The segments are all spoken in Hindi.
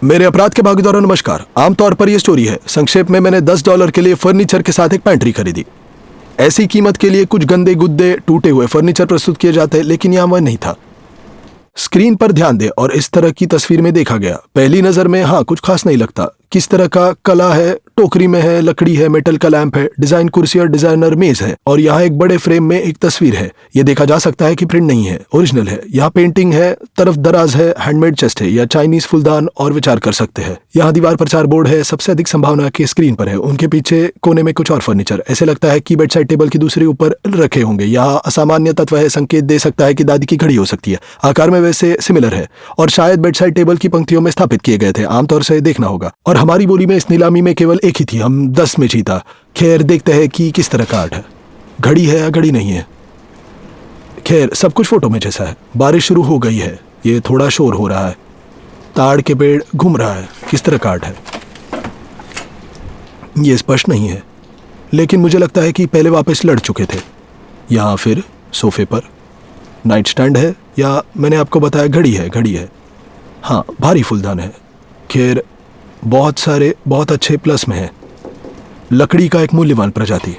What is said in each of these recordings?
मेरे अपराध के भागीदारों नमस्कार। आमतौर पर यह स्टोरी है। संक्षेप में मैंने $10 के लिए फर्नीचर के साथ एक पैंट्री खरीदी। ऐसी कीमत के लिए कुछ गंदे गुद्दे टूटे हुए फर्नीचर प्रस्तुत किए जाते, लेकिन यहां वह नहीं था। स्क्रीन पर ध्यान दे और इस तरह की तस्वीर में देखा गया। पहली नजर में हाँ कुछ खास नहीं लगता। किस तरह का कला है, टोकरी में है, लकड़ी है, मेटल का लैंप है, डिजाइन कुर्सी और डिजाइनर मेज है, और यहाँ एक बड़े फ्रेम में एक तस्वीर है। यह देखा जा सकता है कि प्रिंट नहीं है, ओरिजिनल है। यहाँ पेंटिंग है, तरफ दराज है, हैंडमेड चेस्ट है या चाइनीज फूलदान और विचार कर सकते हैं। यहाँ दीवार पर 4 बोर्ड है। सबसे अधिक संभावना की स्क्रीन पर है। उनके पीछे कोने में कुछ और फर्नीचर। ऐसे लगता है कि बेड साइड टेबल की दूसरे ऊपर रखे होंगे। यहाँ असामान्य तत्व है, संकेत दे सकता है कि दादी की घड़ी हो सकती है। आकार में वैसे सिमिलर है और शायद बेड साइड टेबल की पंक्तियों में स्थापित किए गए थे। आमतौर से देखना होगा। और हमारी बोली में इस नीलामी में केवल एक ही थी। हम 10 में जीता। खैर देखते हैं कि किस तरह का आर्ट है। घड़ी है या घड़ी नहीं है। खैर सब कुछ फोटो में जैसा है। बारिश शुरू हो गई है। ये थोड़ा शोर हो रहा है। ताड़ के पेड़ घूम रहा है। किस तरह का आर्ट है ये स्पष्ट नहीं है, लेकिन मुझे लगता है कि पहले वापस लड़ चुके थे। यहाँ फिर सोफे पर नाइट स्टैंड है, या मैंने आपको बताया घड़ी है। घड़ी है, हाँ भारी फूलदान है। खैर बहुत सारे बहुत अच्छे प्लस में है। लकड़ी का एक मूल्यवान प्रजाति।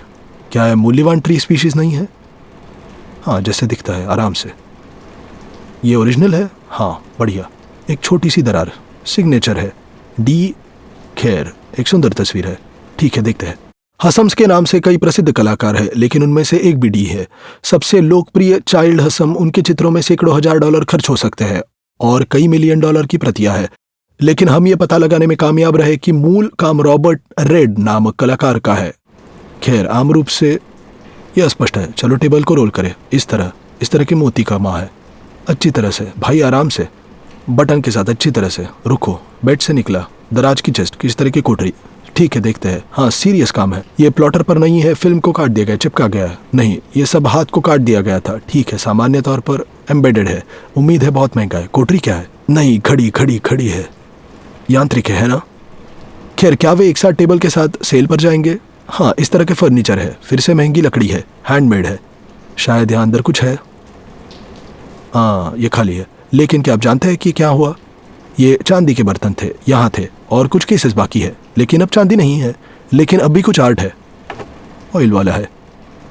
क्या है मूल्यवान ट्री स्पीशीज नहीं है? हाँ जैसे दिखता है आराम से। ये ओरिजिनल है, हाँ बढ़िया। एक छोटी सी दरार, सिग्नेचर है डी। खैर एक सुंदर तस्वीर है। ठीक है देखते हैं। हसम्स के नाम से कई प्रसिद्ध कलाकार हैं, लेकिन उनमें से एक भी डी है। सबसे लोकप्रिय चाइल्ड हसम। उनके चित्रों में सैकड़ों हजार डॉलर खर्च हो सकते हैं और कई मिलियन डॉलर की प्रतियां हैं। लेकिन हम ये पता लगाने में कामयाब रहे कि मूल काम रॉबर्ट रेड नामक कलाकार का है। खैर आम रूप से यह स्पष्ट है। चलो टेबल को रोल करें। इस तरह की मोती का माँ है। अच्छी तरह से भाई, आराम से, बटन के साथ अच्छी तरह से। रुको, बेड से निकला। दराज की चेस्ट, किस तरह की कोठरी। ठीक है देखते हैं। हाँ सीरियस काम है। ये प्लॉटर पर नहीं है। फिल्म को काट दिया गया, चिपका गया है। नहीं, ये सब हाथ को काट दिया गया था। ठीक है, सामान्य तौर पर एम्बेडेड है। उम्मीद है बहुत महंगा है। कोठरी क्या है? नहीं, घड़ी है। यांत्रिक है ना? खैर क्या वे एक साथ टेबल के साथ सेल पर जाएंगे? हाँ इस तरह के फर्नीचर है। फिर से महंगी लकड़ी है, हैंडमेड है। शायद यहाँ अंदर कुछ है। हाँ ये खाली है। लेकिन क्या आप जानते हैं कि क्या हुआ? ये चांदी के बर्तन थे, यहाँ थे, और कुछ केसेस बाकी है। लेकिन अब चांदी नहीं है, लेकिन अब भी कुछ आर्ट है। ऑयल वाला है।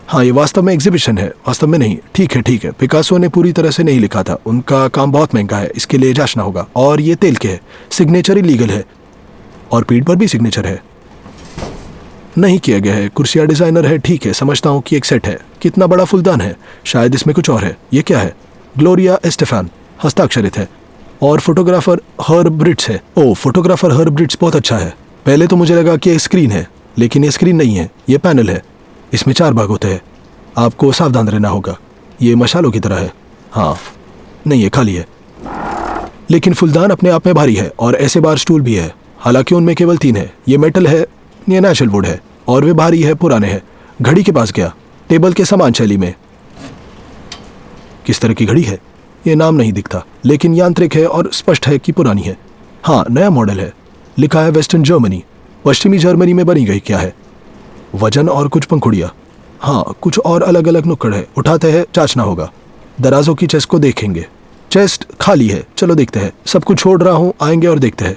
हाँ ये वास्तव में एग्जीबिशन है, वास्तव में नहीं। ठीक है। पिकासो ने पूरी तरह से नहीं लिखा था। उनका काम बहुत महंगा है, इसके लिए जांचना होगा। और ये तेल के है। सिग्नेचर इलीगल है और पीठ पर भी सिग्नेचर है। नहीं किया गया है। कुर्सियाँ डिजाइनर है। ठीक है, समझता हूँ कि एक सेट है। कितना बड़ा फूलदान है। शायद इसमें कुछ और है। ये क्या है? ग्लोरिया एस्टेफान, हस्ताक्षरित है। और फोटोग्राफर हर्ब ब्रिट्स है। ओह, फोटोग्राफर हर्ब ब्रिट्स बहुत अच्छा है। पहले तो मुझे लगा कि स्क्रीन है, लेकिन ये स्क्रीन नहीं है, ये पैनल है। इसमें 4 भाग होते हैं। आपको सावधान रहना होगा। ये मशालों की तरह है। हाँ नहीं, ये खाली है। लेकिन फूलदान अपने आप में भारी है और ऐसे बार स्टूल भी है। हालांकि उनमें केवल 3 है। ये मेटल है, ये नेचुरल वुड है, और वे भारी है, पुराने हैं। घड़ी के पास गया, टेबल के समान शैली में। किस तरह की घड़ी है? ये नाम नहीं दिखता, लेकिन यांत्रिक है और स्पष्ट है कि पुरानी है। हाँ नया मॉडल है। लिखा है वेस्टर्न जर्मनी। पश्चिमी जर्मनी में बनी गई क्या है? वजन और कुछ पंखुड़ियाँ। हाँ कुछ और अलग अलग नुक्कड़ है। उठाते हैं, जांचना होगा। दराजों की चेस्ट को देखेंगे। चेस्ट खाली है। चलो देखते हैं। सब कुछ छोड़ रहा हूँ, आएंगे और देखते हैं।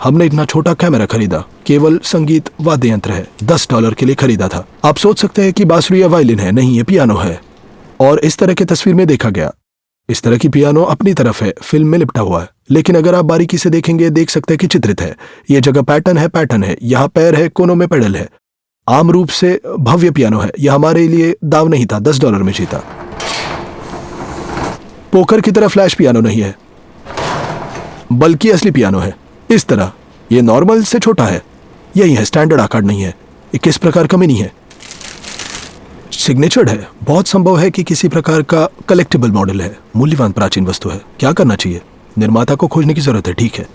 हमने इतना छोटा कैमरा खरीदा, केवल संगीत वाद्य यंत्र है। $10 के लिए खरीदा था। आप सोच सकते हैं कि बांसुरी या वायलिन है। नहीं, ये पियानो है। और इस तरह की तस्वीर में देखा गया। इस तरह की पियानो अपनी तरफ है, फिल्म में लिपटा हुआ है। लेकिन अगर आप बारीकी से देखेंगे, देख सकते हैं कि चित्रित है। ये जगह पैटर्न है। यहाँ पैर है, कोनों में पेडल है। आम रूप से भव्य पियानो है। यह हमारे लिए दाव नहीं था। $10 में जीता। पोकर की तरह फ्लैश पियानो नहीं है, बल्कि असली पियानो है। इस तरह ये नॉर्मल से छोटा है। यही है, स्टैंडर्ड आकार नहीं है। ये किस प्रकार का मिनी है? सिग्नेचर्ड है। बहुत संभव है कि किसी प्रकार का कलेक्टिबल मॉडल है। मूल्यवान प्राचीन वस्तु है। क्या करना चाहिए? निर्माता को खोजने की जरूरत है। ठीक है,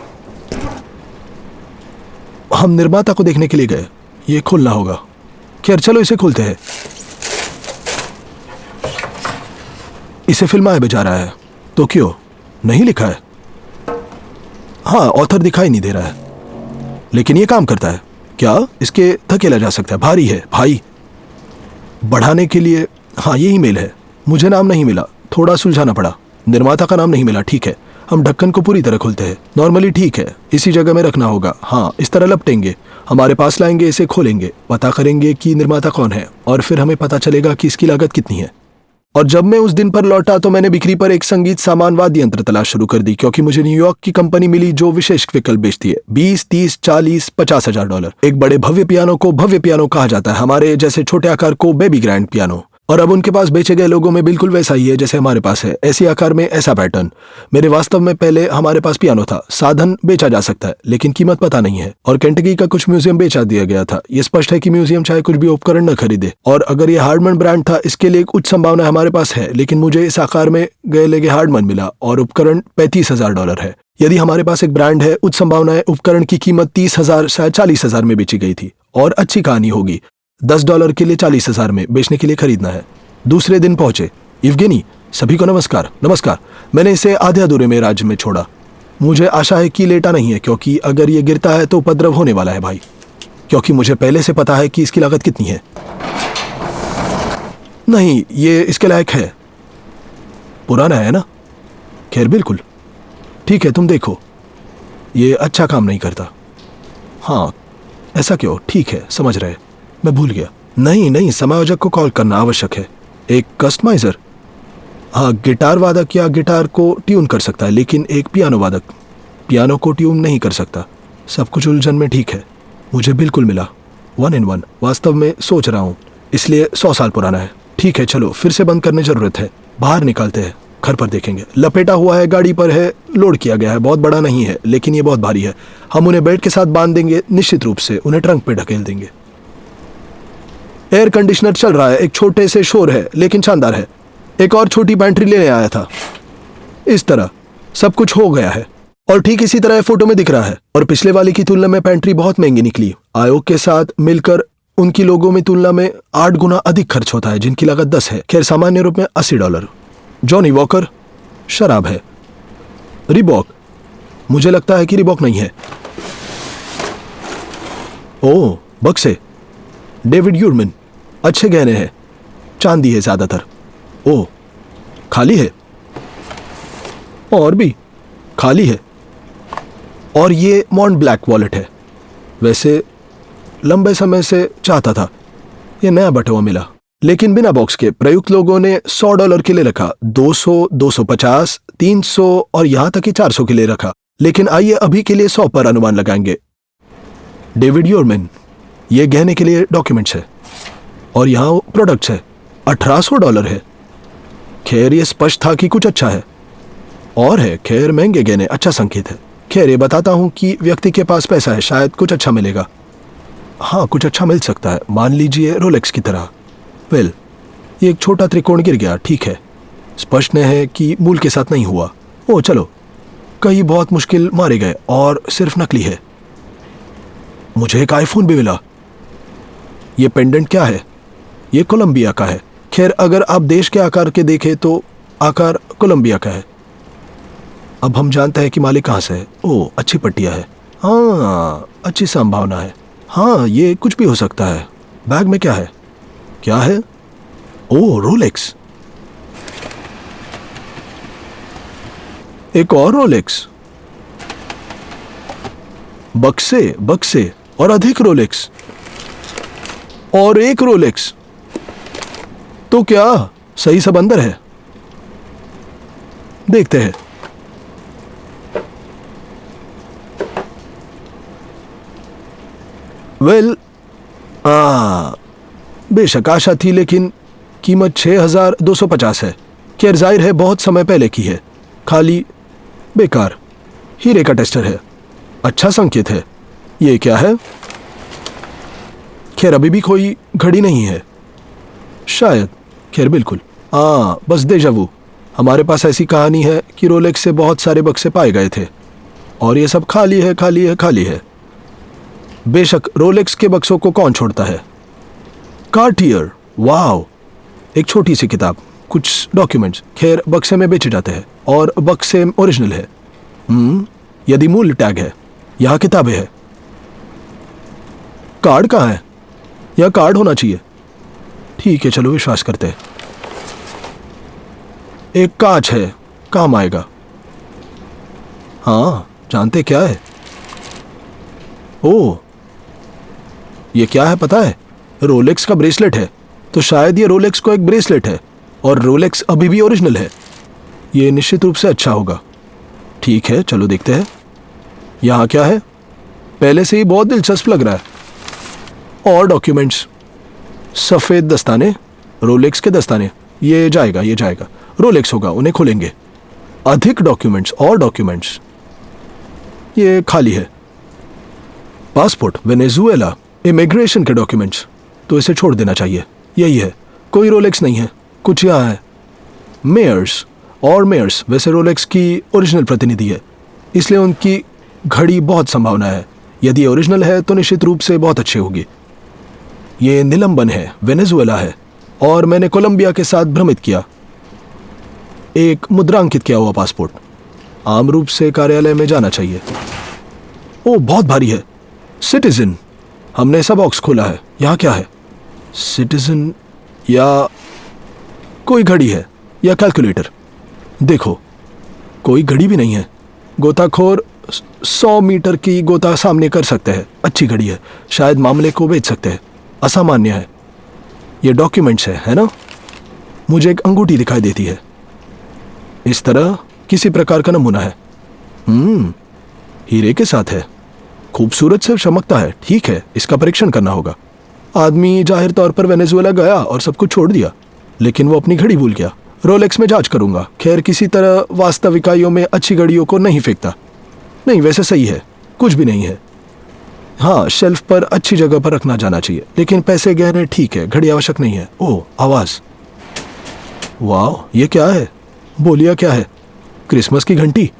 हम निर्माता को देखने के लिए गए। ये खोलना होगा। खैर चलो इसे खोलते हैं। इसे फिल्माया भी जा रहा है। तो क्यों नहीं लिखा है? हाँ ऑथर दिखाई नहीं दे रहा है, लेकिन ये काम करता है। क्या इसके धकेला जा सकता है? भारी है भाई। बढ़ाने के लिए, हाँ ये ईमेल है। मुझे नाम नहीं मिला, थोड़ा सुलझाना पड़ा। निर्माता का नाम नहीं मिला। ठीक है, हम ढक्कन को पूरी तरह खोलते हैं। नॉर्मली ठीक है, इसी जगह में रखना होगा। हाँ, इस तरह लपटेंगे, हमारे पास लाएंगे, इसे खोलेंगे, पता करेंगे कि निर्माता कौन है और फिर हमें पता चलेगा कि इसकी लागत कितनी है। और जब मैं उस दिन पर लौटा तो मैंने बिक्री पर एक संगीत सामान वाद्य यंत्र तलाश शुरू कर दी, क्योंकि मुझे न्यूयॉर्क की कंपनी मिली जो विशेष विकल्प बेचती है। 20, 30, 40, 50 हजार डॉलर। एक बड़े भव्य पियानो को भव्य पियानो कहा जाता है, हमारे जैसे छोटे आकार को बेबी ग्रैंड पियानो। और अब उनके पास बेचे गए लोगों में बिल्कुल वैसा ही है जैसे हमारे पास है, ऐसी आकार में, ऐसा पैटर्न। मेरे वास्तव में पहले हमारे पास पियानो था। साधन बेचा जा सकता है लेकिन कीमत पता नहीं है। और केंटकी का कुछ म्यूजियम बेचा दिया गया था। यह स्पष्ट है कि म्यूजियम चाहे कुछ भी उपकरण न खरीदे। और अगर यह हार्डमैन ब्रांड था, इसके लिए एक उच्च संभावना हमारे पास है, लेकिन मुझे इस आकार में गए लेगे हार्डमैन मिला और उपकरण 35,000 डॉलर है। यदि हमारे पास एक ब्रांड है, उच्च संभावना है उपकरण की कीमत 30,000 शायद 40,000 में बेची गई थी। और अच्छी कहानी होगी, $10 के लिए 40,000 में बेचने के लिए खरीदना है। दूसरे दिन पहुंचे। यवगेनी, सभी को नमस्कार। नमस्कार। मैंने इसे आधे अधूरे में राज्य में छोड़ा। मुझे आशा है कि लेटा नहीं है, क्योंकि अगर ये गिरता है तो उपद्रव होने वाला है भाई, क्योंकि मुझे पहले से पता है कि इसकी लागत कितनी है। नहीं, ये इसके लायक है। पुराना है ना? खैर बिल्कुल ठीक है, तुम देखो, ये अच्छा काम नहीं करता। हाँ, ऐसा क्यों? ठीक है, समझ रहे, मैं भूल गया। नहीं, समायोजक को कॉल करना आवश्यक है। एक कस्टमाइजर? हाँ, गिटार वादक या गिटार को ट्यून कर सकता है, लेकिन एक पियानो वादक पियानो को ट्यून नहीं कर सकता। सब कुछ उलझन में ठीक है। मुझे बिल्कुल मिला, 1 in 1। वास्तव में सोच रहा हूँ, इसलिए 100 साल पुराना है। ठीक है, चलो फिर से बंद करने जरूरत है। बाहर निकालते हैं, घर पर देखेंगे। लपेटा हुआ है, गाड़ी पर है, लोड किया गया है। बहुत बड़ा नहीं है, लेकिन ये बहुत भारी है। हम उन्हें बेल्ट के साथ बांध देंगे, निश्चित रूप से उन्हें ट्रंक पे ढकेल देंगे। एयर कंडीशनर चल रहा है, एक छोटे से शोर है लेकिन शानदार है। एक और छोटी पैंट्री लेने आया था। इस तरह सब कुछ हो गया है और ठीक इसी तरह फोटो में दिख रहा है। और पिछले वाले की तुलना में पैंट्री बहुत महंगी निकली। आयोग के साथ मिलकर उनकी लोगों में तुलना में 8 गुना अधिक खर्च होता है, जिनकी लागत 10 है। खैर, सामान्य रूप में $80। जॉनी वॉकर शराब है। रिबॉक, मुझे लगता है कि रिबॉक नहीं है। ओह, बक्से। डेविड यूरमन, अच्छे गहने हैं, चांदी है ज्यादातर। ओह, खाली है? और भी खाली है। और ये मॉन्ट ब्लैक वॉलेट है। वैसे लंबे समय से चाहता था, ये नया बटुआ मिला, लेकिन बिना बॉक्स के। प्रयुक्त लोगों ने $100 के लिए रखा, 200, 250, 300 और यहां तक कि 400 के लिए रखा। लेकिन आइए अभी के लिए 100 पर अनुमान लगाएंगे। डेविड यूरमन, ये गहने के लिए डॉक्यूमेंट्स है और यहाँ प्रोडक्ट्स है। $1800 है। खैर, ये स्पष्ट था कि कुछ अच्छा है और है। खैर, महंगे गहने अच्छा संकेत है। खैर, ये बताता हूं कि व्यक्ति के पास पैसा है, शायद कुछ अच्छा मिलेगा। हाँ, कुछ अच्छा मिल सकता है, मान लीजिए रोलेक्स की तरह। वेल, ये एक छोटा त्रिकोण गिर गया, ठीक है। स्पष्ट है कि मूल के साथ नहीं हुआ। ओ चलो, कई बहुत मुश्किल मारे गए और सिर्फ नकली है। मुझे एक आईफोन भी मिला। ये पेंडेंट क्या है? ये कोलंबिया का है। खैर, अगर आप देश के आकार के देखें तो आकार कोलंबिया का है। अब हम जानते हैं कि मालिक कहाँ से है। ओह, अच्छी पट्टिया है। हाँ, अच्छी संभावना है। हाँ, ये कुछ भी हो सकता है। बैग में क्या है? क्या है? ओह, रोलेक्स। एक और रोलेक्स। बक्से बक्से और अधिक रोलेक्स और एक रोलेक्स। तो क्या सही सब अंदर है? देखते हैं। वेल, बेशक आशा थी, लेकिन कीमत 6,250 है। खैर, जाहिर है बहुत समय पहले की है। खाली बेकार। हीरे का टेस्टर है, अच्छा संकेत है। ये क्या है? खैर, अभी भी कोई घड़ी नहीं है शायद। खैर, बिल्कुल। बस देजावू। हमारे पास ऐसी कहानी है कि रोलेक्स से बहुत सारे बक्से पाए गए थे और ये सब खाली है, खाली है, खाली है। बेशक, रोलेक्स के बक्सों को कौन छोड़ता है? कार्टियर, वाओ, एक छोटी सी किताब, कुछ डॉक्यूमेंट्स। खैर, बक्से में बेचे जाते हैं और बक्से ओरिजिनल है। यदि मूल्य टैग है, यहाँ किताबें हैं। कार्ड कहाँ है? यह कार्ड होना चाहिए। ठीक है, चलो विश्वास करते हैं। एक कांच है, काम आएगा। हाँ, जानते क्या है? ओह, ये क्या है पता है? रोलेक्स का ब्रेसलेट है। तो शायद ये रोलेक्स को एक ब्रेसलेट है और रोलेक्स अभी भी ओरिजिनल है। ये निश्चित रूप से अच्छा होगा। ठीक है, चलो देखते हैं। यहाँ क्या है? पहले से ही बहुत दिलचस्प लग रहा है। और डॉक्यूमेंट्स, सफेद दस्ताने, रोलेक्स के दस्ताने। ये जाएगा, ये जाएगा। रोलेक्स होगा, उन्हें खोलेंगे। अधिक डॉक्यूमेंट्स और डॉक्यूमेंट्स। ये खाली है। पासपोर्ट, वेनेजुएला, इमिग्रेशन के डॉक्यूमेंट्स। तो इसे छोड़ देना चाहिए। यही है, कोई रोलेक्स नहीं है। कुछ यहाँ है। मेयर्स और मेयर्स वैसे रोलेक्स की ओरिजिनल प्रतिनिधि है, इसलिए उनकी घड़ी बहुत संभावना है। यदि ये ओरिजिनल है तो निश्चित रूप से बहुत अच्छी होगी। ये निलंबन है, वेनेजुएला है, और मैंने कोलंबिया के साथ भ्रमित किया। एक मुद्रांकित किया हुआ पासपोर्ट। आम रूप से कार्यालय में जाना चाहिए। ओ, बहुत भारी है। सिटीजन। हमने ऐसा बॉक्स खोला है। यहाँ क्या है? सिटीजन या कोई घड़ी है या कैलकुलेटर। देखो, कोई घड़ी भी नहीं है। गोताखोर 100 मीटर की गोता सामने कर सकते हैं। अच्छी घड़ी है, शायद मामले को बेच सकते हैं। असामान्य है। ये डॉक्यूमेंट्स है ना? मुझे एक अंगूठी दिखाई देती है। इस तरह किसी प्रकार का नमूना है। हीरे के साथ है। खूबसूरत से चमकता है। ठीक है, इसका परीक्षण करना होगा। आदमी जाहिर तौर पर वेनेजुएला गया और सब कुछ छोड़ दिया, लेकिन वो अपनी घड़ी भूल गया। रोलेक्स में जांच करूंगा। खैर, किसी तरह वास्तविकाइयों में अच्छी घड़ियों को नहीं फेंकता। नहीं, वैसे सही है, कुछ भी नहीं है। हाँ, शेल्फ पर अच्छी जगह पर रखना जाना चाहिए, लेकिन पैसे गहने ठीक है, घड़ी आवश्यक नहीं है। ओह, आवाज। वाह, ये क्या है? बोलिया क्या है? क्रिसमस की घंटी।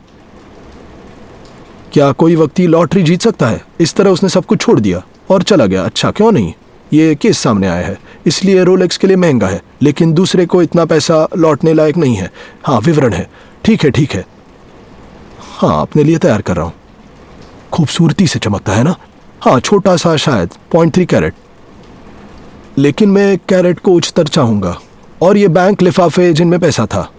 क्या कोई व्यक्ति लॉटरी जीत सकता है? इस तरह उसने सब कुछ छोड़ दिया और चला गया। अच्छा, क्यों नहीं? ये केस सामने आया है, इसलिए रोलेक्स के लिए महंगा है, लेकिन दूसरे को इतना पैसा लौटने लायक नहीं है। हाँ, विवरण है। ठीक है, ठीक है। हाँ, अपने लिए तैयार कर रहा हूं। खूबसूरती से चमकता है ना? हाँ, छोटा सा, शायद 0.3 कैरेट, लेकिन मैं कैरेट को उच्चतर चाहूंगा। और ये बैंक लिफाफे जिनमें पैसा था,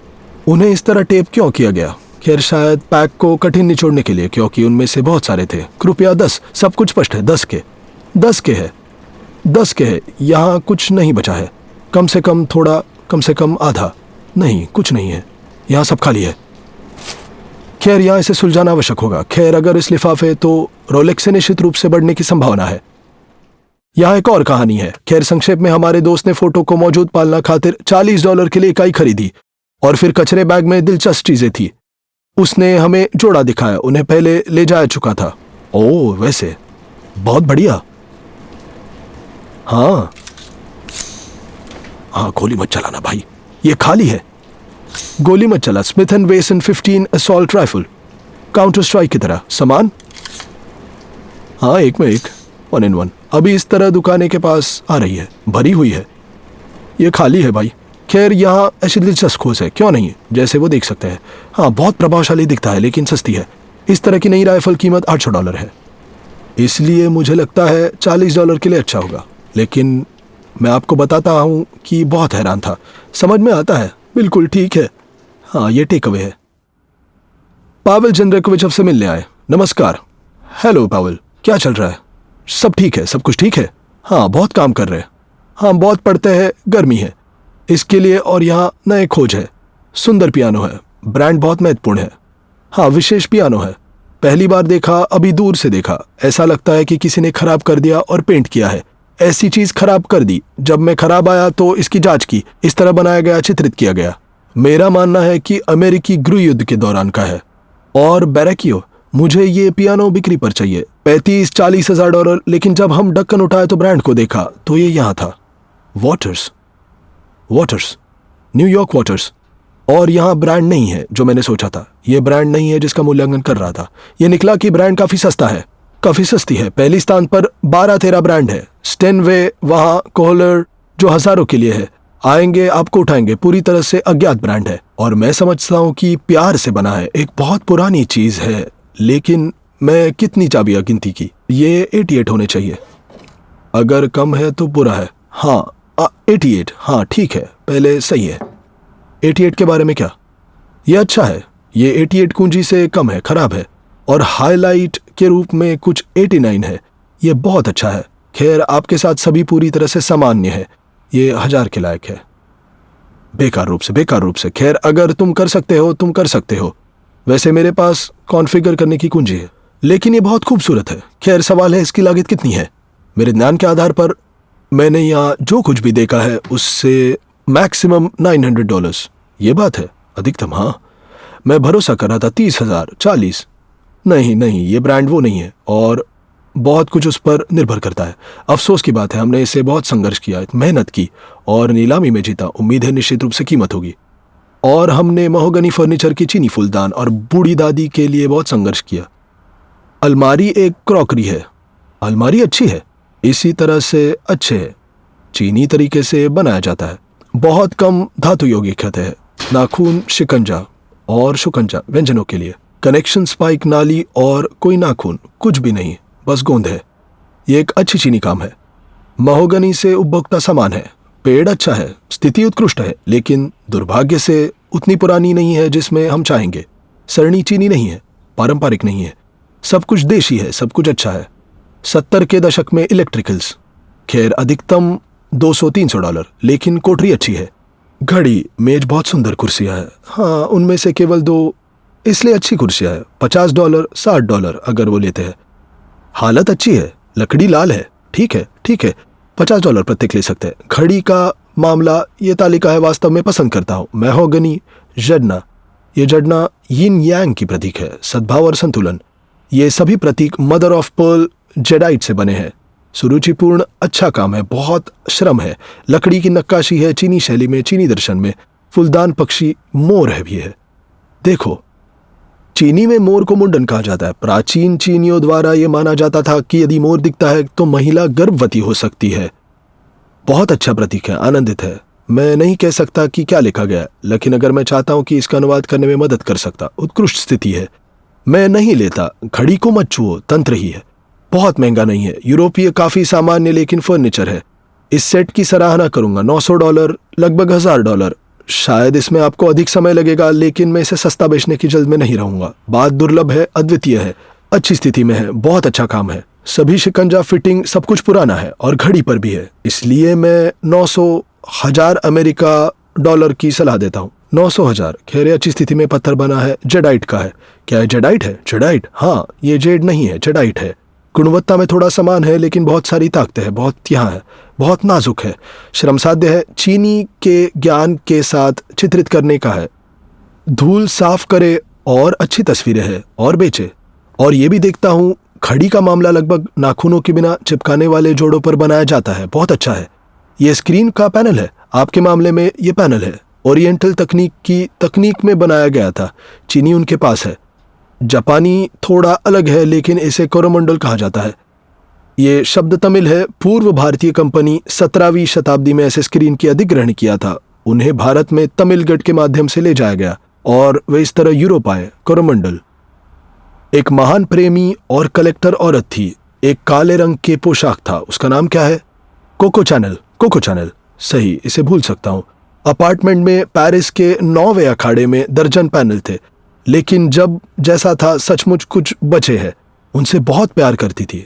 उन्हें इस तरह टेप क्यों किया गया? खैर, शायद पैक को कठिन निचोड़ने के लिए, क्योंकि उनमें से बहुत सारे थे। कृपया 10। सब कुछ स्पष्ट है। 10 के है। 10 के है। यहाँ कुछ नहीं बचा है। कम से कम थोड़ा, कम से कम आधा। नहीं, कुछ नहीं है। यहाँ सब खाली है। खैर, यहाँ इसे सुलझाना आवश्यक होगा। खैर, अगर इस लिफाफे तो रोलेक्स से निश्चित रूप से बढ़ने की संभावना है। यहाँ एक और कहानी है। खैर, संक्षेप में, हमारे दोस्त ने फोटो को मौजूद पालना खातिर $40 के लिए इकाई खरीदी, और फिर कचरे बैग में दिलचस्प चीजें थी। उसने हमें जोड़ा दिखाया। उन्हें पहले ले जाया चुका था। ओह, वैसे बहुत बढ़िया। हाँ, गोली मत चलाना भाई, ये खाली है। गोली मत चला। स्मिथ एंड वेसन 15 असॉल्ट राइफल, काउंटर स्ट्राइक की तरह सामान। हाँ, एक में एक, 1 in 1। अभी इस तरह दुकाने के पास आ रही है, भरी हुई है। ये खाली है भाई। खैर, यहाँ ऐसी दिलचस्प खोज है, क्यों नहीं? जैसे वो देख सकते हैं। हाँ, बहुत प्रभावशाली दिखता है, लेकिन सस्ती है। इस तरह की नई राइफल कीमत $800 है, इसलिए मुझे लगता है $40 के लिए अच्छा होगा। लेकिन मैं आपको बताता हूँ कि बहुत हैरान था। समझ में आता है। बिल्कुल ठीक है। हाँ, ये टेक अवे है। पावेल जंद्रेकोविच से मिलने आए। नमस्कार। हेलो पावेल, क्या चल रहा है? सब ठीक है, सब कुछ ठीक है। हाँ, बहुत काम कर रहे हैं। हाँ, बहुत पढ़ते हैं, गर्मी है इसके लिए, और यहाँ नए खोज है। सुंदर पियानो है, ब्रांड बहुत महत्वपूर्ण है। हाँ, विशेष पियानो है, पहली बार देखा, अभी दूर से देखा। ऐसा लगता है कि किसी ने खराब कर दिया और पेंट किया है। ऐसी चीज खराब कर दी। जब मैं खराब आया तो इसकी जांच की। इस तरह बनाया गया, चित्रित किया गया। मेरा मानना है कि अमेरिकी गृह युद्ध के दौरान का है। और बैरकियो, मुझे ये पियानो बिक्री पर चाहिए, 35-40 हजार $। लेकिन जब हम ढक्कन उठाए तो ब्रांड को देखा तो ये यहाँ था। Waters, New York waters. और यहाँ ब्रांड नहीं है जो मैंने सोचा था। ये ब्रांड नहीं है जिसका मूल्यांकन कर रहा था। ये निकला कि ब्रांड काफी सस्ता है, काफी सस्ती है। पहली स्थान पर 12-13 ब्रांड है। स्टेनवे, वहाँ कोहलर, जो हजारों के लिए है। आएंगे, आपको उठाएंगे। पूरी तरह से अज्ञात ब्रांड है, और मैं समझता हूँ कि प्यार से बना है। एक बहुत पुरानी चीज है, लेकिन मैं कितनी चाबियां गिनती की। ये 88 होने चाहिए। अगर कम है तो बुरा है। हाँ, 88। हाँ, ठीक है, पहले सही है। 88 के बारे में क्या? ये अच्छा है। ये 88 कुंजी से कम है, खराब है। और हाईलाइट के रूप में कुछ 89 है। ये बहुत अच्छा है। खैर, आपके साथ सभी पूरी तरह से सामान्य है। ये 1000 के लायक है। बेकार रूप से। खैर, अगर तुम कर सकते हो तुम कर सकते हो। वैसे मेरे पास कॉन्फ़िगर करने की कुंजी है, लेकिन ये बहुत खूबसूरत है। खैर, सवाल है इसकी लागत कितनी है। मेरे ज्ञान के आधार पर मैंने यहाँ जो कुछ भी देखा है उससे मैक्सिमम $900। ये बात है, अधिकतम। हाँ, मैं भरोसा कर रहा था 30,000, 40। नहीं, ये ब्रांड वो नहीं है और बहुत कुछ उस पर निर्भर करता है। अफसोस की बात है, हमने इसे बहुत संघर्ष किया, मेहनत की और नीलामी में जीता। उम्मीद है निश्चित रूप से कीमत होगी। और हमने महोगनी फर्नीचर की चीनी फूलदान और बूढ़ी दादी के लिए बहुत संघर्ष किया। अलमारी एक क्रॉकरी है। अलमारी अच्छी है, इसी तरह से अच्छे है। चीनी तरीके से बनाया जाता है। बहुत कम धातु यौगिक है। नाखून, शिकंजा और शुकंजा व्यंजनों के लिए। कनेक्शन, स्पाइक, नाली और कोई नाखून कुछ भी नहीं, बस गोंद है। ये एक अच्छी चीनी काम है। महोगनी से उपभोक्ता सामान है। पेड़ अच्छा है, स्थिति उत्कृष्ट है, लेकिन दुर्भाग्य से उतनी पुरानी नहीं है जिसमें हम चाहेंगे। सरणी चीनी नहीं है, पारंपरिक नहीं है। सब कुछ देशी है, सब कुछ अच्छा है। 70 के दशक में इलेक्ट्रिकल्स। खैर, अधिकतम $200-300, लेकिन कोठरी अच्छी है। घड़ी, मेज, बहुत सुंदर कुर्सियां हैं। हाँ, उनमें से केवल 2 इसलिए अच्छी कुर्सियां हैं। $50, $60 अगर वो लेते हैं। हालत अच्छी है, लकड़ी लाल है। ठीक है, $50 प्रत्येक ले सकते हैं। घड़ी का मामला, ये तालिका है वास्तव में पसंद करता हूँ। महोगनी, जड़ना। ये जड़ना यिन यांग की प्रतीक है, सद्भाव और संतुलन। ये सभी प्रतीक मदर ऑफ पर्ल जेडाइट से बने हैं। सुरुचिपूर्ण अच्छा काम है, बहुत श्रम है। लकड़ी की नक्काशी है, चीनी शैली में, चीनी दर्शन में। फूलदान पक्षी मोर है भी है। देखो, चीनी में मोर को मुंडन कहा जाता है। प्राचीन चीनियों द्वारा यह माना जाता था कि यदि मोर दिखता है तो महिला गर्भवती हो सकती है। बहुत अच्छा प्रतीक है, आनंदित है। मैं नहीं कह सकता कि क्या लिखा गया है, लेकिन अगर मैं चाहता हूं कि इसका अनुवाद करने में मदद कर सकता। उत्कृष्ट स्थिति है। मैं नहीं लेता। घड़ी को मत छुओ, तंत्र ही है। बहुत महंगा नहीं है। यूरोपीय काफी सामान्य लेकिन फर्नीचर है। इस सेट की सराहना करूंगा। $900, लगभग $1000। शायद इसमें आपको अधिक समय लगेगा, लेकिन मैं इसे सस्ता बेचने की जल्द में नहीं रहूंगा। बात दुर्लभ है, अद्वितीय है, अच्छी स्थिति में है, बहुत अच्छा काम है। सभी शिकंजा, फिटिंग, सब कुछ पुराना है और घड़ी पर भी है। इसलिए मैं 900, 1000 $1 की सलाह देता हूँ। 900, 1000। खैर, अच्छी स्थिति में पत्थर बना है, जेडाइट का है। क्या है जेडाइट है? जेडाइट, हाँ, ये जेड नहीं है, जेडाइट है। गुणवत्ता में थोड़ा समान है, लेकिन बहुत सारी ताकतें हैं, बहुत यहाँ है, बहुत नाजुक है, श्रमसाध्य है। चीनी के ज्ञान के साथ चित्रित करने का है। धूल साफ करे और अच्छी तस्वीरें हैं और बेचे। और ये भी देखता हूँ, घड़ी का मामला लगभग नाखूनों के बिना चिपकाने वाले जोड़ों पर बनाया जाता है। बहुत अच्छा है। ये स्क्रीन का पैनल है। आपके मामले में ये पैनल है। ओरिएंटल तकनीक में बनाया गया था। चीनी उनके पास है। जापानी थोड़ा अलग है, लेकिन इसे कोरोमंडल कहा जाता है। ये शब्द तमिल है। पूर्व भारतीय कंपनी 17वीं शताब्दी में ऐसे स्क्रीन की अधिग्रहण किया था। उन्हें भारत में तमिलगढ़ के माध्यम से ले जाया गया और वे इस तरह यूरोप आए। कोरोमंडल एक महान प्रेमी और कलेक्टर औरत थी। एक काले रंग के पोशाक था। उसका नाम क्या है? Coco Chanel. सही, इसे भूल सकता हूँ। अपार्टमेंट में पेरिस के 9वें अखाड़े में दर्जन पैनल थे, लेकिन जब जैसा था सचमुच कुछ बचे हैं। उनसे बहुत प्यार करती थी,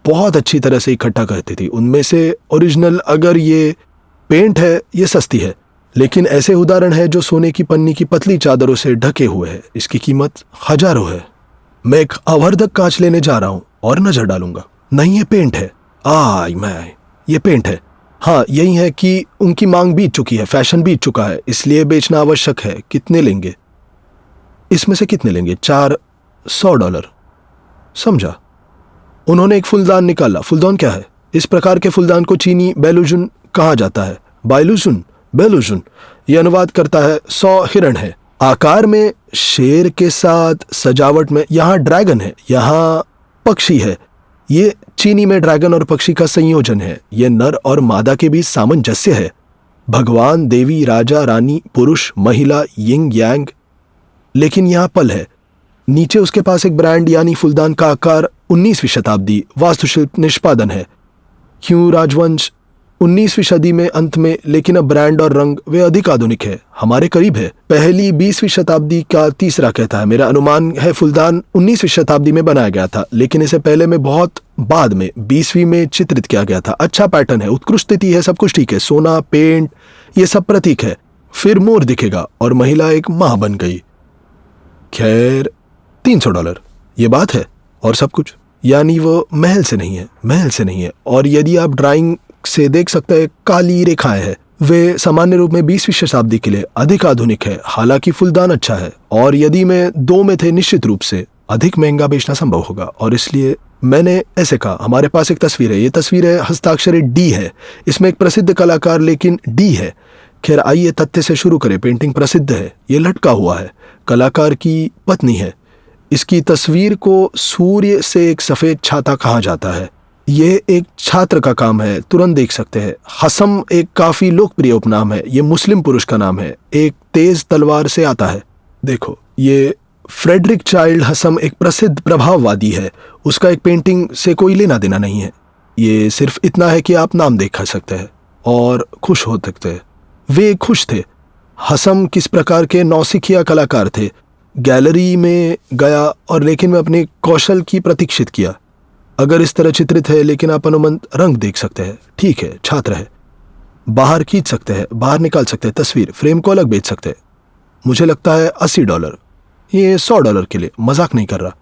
बहुत अच्छी तरह से इकट्ठा करती थी। उनमें से ओरिजिनल, अगर ये पेंट है, ये सस्ती है, लेकिन ऐसे उदाहरण है जो सोने की पन्नी की पतली चादरों से ढके हुए हैं। इसकी कीमत हजारों है। मैं एक आवर्धक कांच लेने जा रहा हूं और नजर डालूंगा। नहीं, ये पेंट है। ये पेंट है। हाँ, यही है कि उनकी मांग बीत चुकी है, फैशन बीत चुका है, इसलिए बेचना आवश्यक है। कितने लेंगे? इसमें से कितने लेंगे? $400। समझा। उन्होंने एक फूलदान निकाला। फूलदान क्या है? इस प्रकार के फूलदान को चीनी बैलूजुन कहा जाता है। बैलूजुन। यह अनुवाद करता है 100 हिरण है। आकार में शेर के साथ, सजावट में यहाँ ड्रैगन है, यहाँ पक्षी है। ये चीनी में ड्रैगन और पक्षी का संयोजन है। यह नर और मादा के बीच सामंजस्य है। भगवान, देवी, राजा, रानी, पुरुष, महिला, यिंग यांग। लेकिन यहाँ पल है। नीचे उसके पास एक ब्रांड यानी फूलदान का आकार 19वीं शताब्दी वास्तुशिल्प निष्पादन है। क्यों राजवंश 19वीं सदी में अंत में, लेकिन अब ब्रांड और रंग वे अधिक आधुनिक है, हमारे करीब है। पहली 20वीं शताब्दी का तीसरा कहता है, मेरा अनुमान है फुलदान 19वीं शताब्दी में बनाया गया था, लेकिन इसे पहले में बहुत बाद में 20वीं में चित्रित किया गया था। अच्छा पैटर्न है, उत्कृष्ट स्थिति है, सब कुछ ठीक है, सोना, पेंट, ये सब प्रतीक है। फिर मोर दिखेगा और महिला एक माँ बन गई। खैर $300 ये बात है और सब कुछ, यानी वो महल से नहीं है, महल से नहीं है। और यदि आप ड्राइंग से देख सकते हैं, काली रेखाएं हैं, वे सामान्य रूप में 20वीं शताब्दी के लिए अधिक आधुनिक है। हालांकि फुलदान अच्छा है, और यदि मैं दो में थे, निश्चित रूप से अधिक महंगा बेचना संभव होगा, और इसलिए मैंने ऐसे कहा। हमारे पास एक तस्वीर है, ये तस्वीर है, हस्ताक्षरित डी है, इसमें एक प्रसिद्ध कलाकार लेकिन डी है। खैर आइए तथ्य से शुरू करें। पेंटिंग प्रसिद्ध है, ये लटका हुआ है, कलाकार की पत्नी है। इसकी तस्वीर को सूर्य से एक सफेद छाता कहा जाता है। ये एक छात्र का काम है, तुरंत देख सकते हैं। हसम एक काफी लोकप्रिय उपनाम है, ये मुस्लिम पुरुष का नाम है, एक तेज तलवार से आता है। देखो, ये फ्रेडरिक चाइल्ड हसम एक प्रसिद्ध प्रभाववादी है, उसका एक पेंटिंग से कोई लेना देना नहीं है। ये सिर्फ इतना है कि आप नाम देख सकते हैं और खुश हो सकते हैं। वे खुश थे। हसम किस प्रकार के नौसिखिया कलाकार थे। गैलरी में गया और लेकिन मैं अपने कौशल की प्रतीक्षित किया। अगर इस तरह चित्रित है, लेकिन आप अनुमंत रंग देख सकते हैं, ठीक है, छात्र है। बाहर खींच सकते हैं, बाहर निकाल सकते हैं, तस्वीर फ्रेम को अलग बेच सकते हैं। मुझे लगता है $80, ये $100 के लिए, मजाक नहीं कर रहा।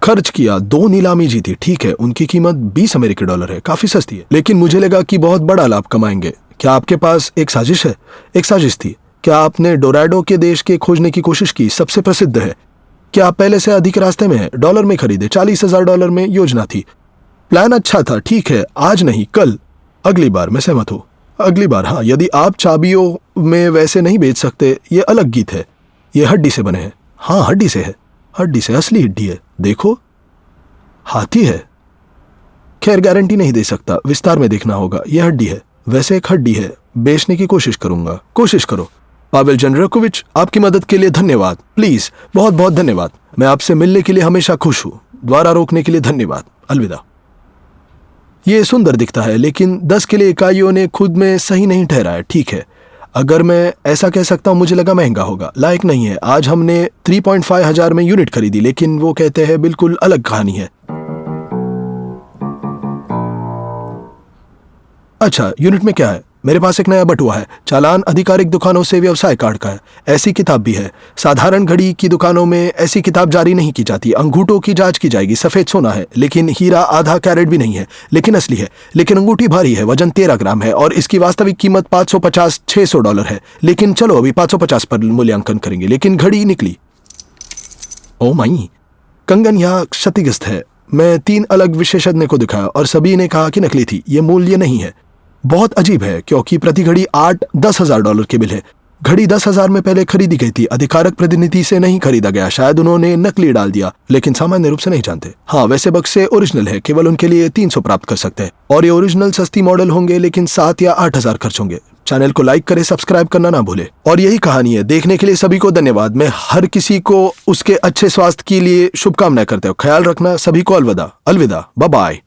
खर्च किया, 2 नीलामी जीती, ठीक है, उनकी कीमत $20 है, काफी सस्ती है, लेकिन मुझे लगा कि बहुत बड़ा लाभ कमाएंगे। क्या आपके पास एक साजिश है? एक साजिश थी। क्या आपने डोराडो के देश के खोजने की कोशिश की? सबसे प्रसिद्ध है। क्या आप पहले से अधिक रास्ते में हैं? डॉलर में खरीदे, $40,000 में योजना थी। प्लान अच्छा था, ठीक है, आज नहीं कल, अगली बार। मैं सहमत हूँ, अगली बार। हाँ, यदि आप चाबियों में वैसे नहीं बेच सकते, ये अलग गीत है। ये हड्डी से बने हैं। हाँ, हड्डी से है, हड्डी से, असली हड्डी है। देखो, हाथी है। खैर गारंटी नहीं दे सकता, विस्तार में देखना होगा। यह हड्डी है, वैसे एक हड्डी है। बेचने की कोशिश करूंगा। कोशिश करो। पावेल जनरकोविच, आपकी मदद के लिए धन्यवाद। प्लीज, बहुत बहुत धन्यवाद। मैं आपसे मिलने के लिए हमेशा खुश हूं। द्वारा रोकने के लिए धन्यवाद। अलविदा। ये सुंदर दिखता है, लेकिन 10 के लिए इकाइयों ने खुद में सही नहीं ठहराया। ठीक है, अगर मैं ऐसा कह सकता हूं, मुझे लगा महंगा होगा, लायक नहीं है। आज हमने 3.5 हजार में यूनिट खरीदी, लेकिन वो कहते हैं बिल्कुल अलग कहानी है। अच्छा, यूनिट में क्या है? मेरे पास एक नया बटुआ है। चालान आधिकारिक दुकानों से व्यवसाय कार्ड का है। ऐसी किताब भी है। साधारण घड़ी की दुकानों में ऐसी किताब जारी नहीं की जाती। अंगूठों की जांच की जाएगी। सफेद सोना है, लेकिन हीरा आधा कैरेट भी नहीं है, लेकिन असली है। लेकिन अंगूठी भारी है, वजन 13 ग्राम है, और इसकी वास्तविक कीमत $550-600 है। लेकिन चलो अभी 550 पर मूल्यांकन करेंगे। लेकिन घड़ी निकली। ओ माई, कंगन यहाँ क्षतिग्रस्त है। मैं 3 अलग विशेषज्ञ को दिखाया और सभी ने कहा कि नकली थी। ये मूल्य नहीं है। बहुत अजीब है, क्योंकि प्रति घड़ी $8-10 हजार के बिल है। घड़ी 10 हजार में पहले खरीदी गई थी। अधिकारक प्रतिनिधि से नहीं खरीदा गया। शायद उन्होंने नकली डाल दिया, लेकिन सामान्य रूप से नहीं जानते। हाँ, वैसे बक्से ओरिजिनल है, केवल उनके लिए 300 प्राप्त कर सकते हैं। और ये ओरिजिनल सस्ती मॉडल होंगे, लेकिन 7 या 8 हजार खर्च होंगे। चैनल को लाइक करें, सब्सक्राइब करना ना भूले। और यही कहानी है। देखने के लिए सभी को धन्यवाद। मैं हर किसी को उसके अच्छे स्वास्थ्य के लिए शुभकामनाएं करता हूँ। ख्याल रखना। सभी को अलविदा। अलविदा, बाय बाय।